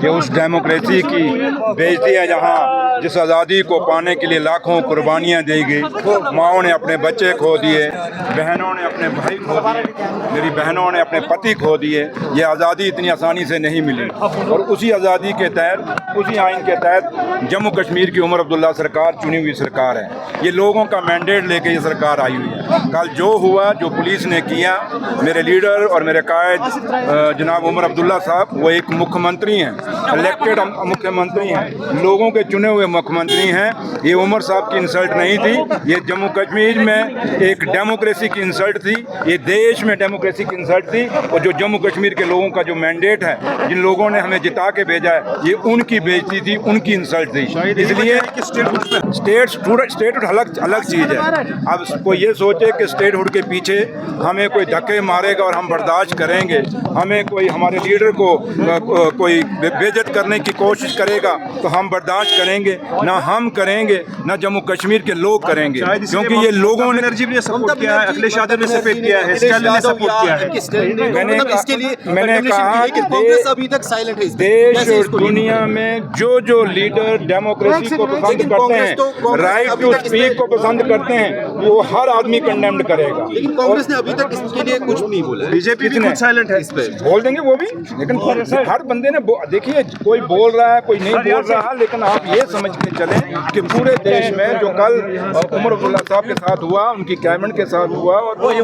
کہ اس ڈیموکریسی کی بےعزتی ہے جہاں جس آزادی کو پانے کے لیے لاکھوں قربانیاں دی گئی، ماؤں نے اپنے بچے کھو دیے، بہنوں نے اپنے بھائی کھو دیے، میری بہنوں نے اپنے پتی کھو دیے۔ یہ آزادی اتنی آسانی سے نہیں ملی، اور اسی آزادی کے تحت، اسی آئین کے تحت جموں کشمیر کی عمر عبداللہ سرکار چنی ہوئی سرکار ہے۔ یہ لوگوں کا مینڈیٹ لے کے یہ سرکار آئی ہوئی ہے۔ کل جو ہوا، جو پولیس نے کیا، میرے لیڈر اور میرے قائد جناب عمر عبداللہ صاحب وہ ایک مکھ منتری ہیں، الیکٹڈ مکھ منتری ہیں، لوگوں کے چنے ہوئے مکھ منتری ہیں۔ یہ عمر صاحب کی انسلٹ نہیں تھی، یہ جموں کشمیر میں ایک ڈیموکریسی کی انسلٹ تھی، یہ دیش میں ڈیموکریسی کی انسلٹ تھی، اور جو جموں کشمیر کے لوگوں کا جو مینڈیٹ ہے، جن لوگوں نے ہمیں جتا کے بھیجا ہے، یہ ان کی بےعزتی تھی، ان کی انسلٹ تھی۔ اس لیے اسٹیٹ الگ چیز ہے۔ اب کوئی یہ سوچے کہ اسٹیٹ ہوڈ کے پیچھے ہمیں کوئی دھکے مارے گا اور ہم برداشت کریں گے، ہمیں کوئی ہمارے لیڈر کو کوئی بے عزت کرنے کی کوشش کرے گا تو ہم برداشت کریں گے؟ نہ ہم کریں گے، نہ جموں کشمیر کے لوگ کریں گے، کیونکہ یہ لوگوں نے میں نے کہا کہ دیش اور دنیا میں جو لیڈر ڈیموکریسی کو پسند کرتے ہیں، رائٹ ٹو اسپیک کو پسند کرتے ہیں، وہ ہر آدمی کنڈیمڈ کرے گا۔ لیکن کانگریس نے ابھی تک اس کے لیے کچھ نہیں بولا۔ بی جے پی بھی سائلنٹ ہے، اس پہ بول دیں گے وہ بھی، لیکن ہر بندے نے دیکھیے کوئی بول رہا ہے کوئی نہیں بول رہا، لیکن آپ یہ سمجھ کے چلیں کہ پورے دیش میں جو کل عمر عبداللہ صاحب کے ساتھ ہوا، ان کی کیبنٹ کے ساتھ ہوا، اور یہ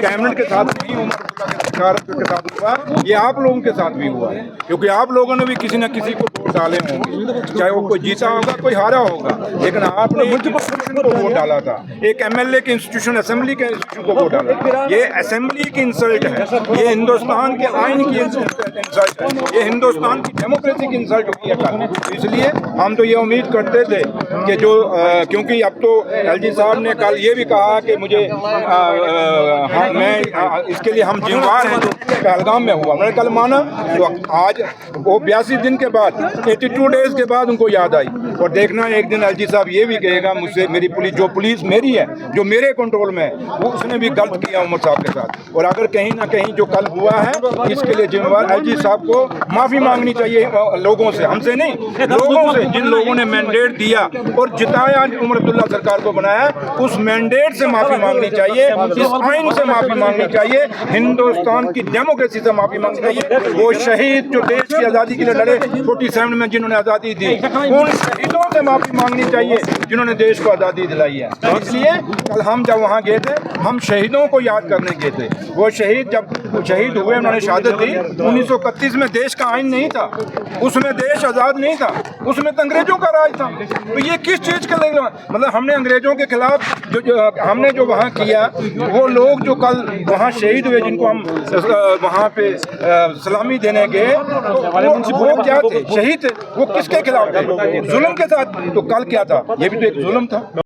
کیبنٹ کے ساتھ بھی عمر عبداللہ کے ساتھ ہوا، یہ آپ لوگوں کے ساتھ بھی ہوا ہے، کیونکہ آپ لوگوں نے بھی کسی نہ کسی کو ووٹ ڈالے ہوں گے، چاہے وہ کوئی جیتا ہوگا کوئی ہارا ہوگا، لیکن آپ نے انسٹیٹیوشن کو ووٹ ڈالا تھا، ایک ایم ایل اے کے انسٹیٹیوشن، اسمبلی کے انسٹیٹیوشن کو ووٹ ڈالا۔ یہ اسمبلی کی انسلٹ ہے، یہ ہندوستان کے آئین کی انسلٹ ہے، یہ ہندوستان کی ڈیموکریسی کی انسلٹ ہوئی ہے کل۔ اس لیے ہم تو یہ امید کرتے تھے کہ کیونکہ اب تو ایل جی صاحب نے کل یہ بھی کہا کہ مجھے میں اس کے لیے ہم ذمہ ہیں جو پہلگام میں ہوا، میں نے کل مانا، تو آج وہ 82 دن کے بعد 82 ڈیز کے بعد ان کو یاد آئی، اور دیکھنا ایک دن ایل جی صاحب یہ بھی کہے گا مجھ سے، میری پولیس میری ہے جو میرے کنٹرول میں ہے، وہ اس نے بھی غلط کیا عمر صاحب کے ساتھ، اور اگر کہیں نہ کہیں جو کل ہوا ہے اس کے لیے ذمہ وار ایل جی صاحب کو معافی مانگنی چاہیے لوگوں سے، ہم سے نہیں، لوگوں سے، جن لوگوں نے مینڈیٹ دیا اور جتایا عمر عبداللہ سرکار کو بنایا، اس مینڈیٹ سے معافی مانگنی چاہیے، اس آئین سے معافی مانگنی چاہیے، ہندوستان کی ڈیموکریسی سے معافی مانگنی چاہیے۔ وہ شہید جو دیش کی آزادی کے لیے لڑے 47 میں، جنہوں نے آزادی دی، ان شہیدوں سے معافی مانگنی چاہیے جنہوں نے دیش کو آزادی دلائی ہے۔ اس لیے کل ہم جب وہاں گئے تھے، ہم شہیدوں کو یاد کرنے گئے تھے۔ وہ شہید جب شہید ہوئے، انہوں نے شہادت دی، 1931 میں دیش کا آئین نہیں تھا، اس میں دیش آزاد نہیں تھا، اس میں تو انگریزوں کا راج تھا۔ تو یہ کس چیز کے لیے، مطلب ہم نے انگریزوں کے خلاف ہم نے جو وہاں کیا، وہ لوگ جو کل وہاں شہید ہوئے، جن کو ہم وہاں پہ سلامی دینے گئے، وہ کیا تھے؟ شہید تھے۔ وہ کس کے خلاف تھے؟ ظلم کے ساتھ۔ تو کل کیا تھا؟ یہ بھی تو ایک ظلم تھا۔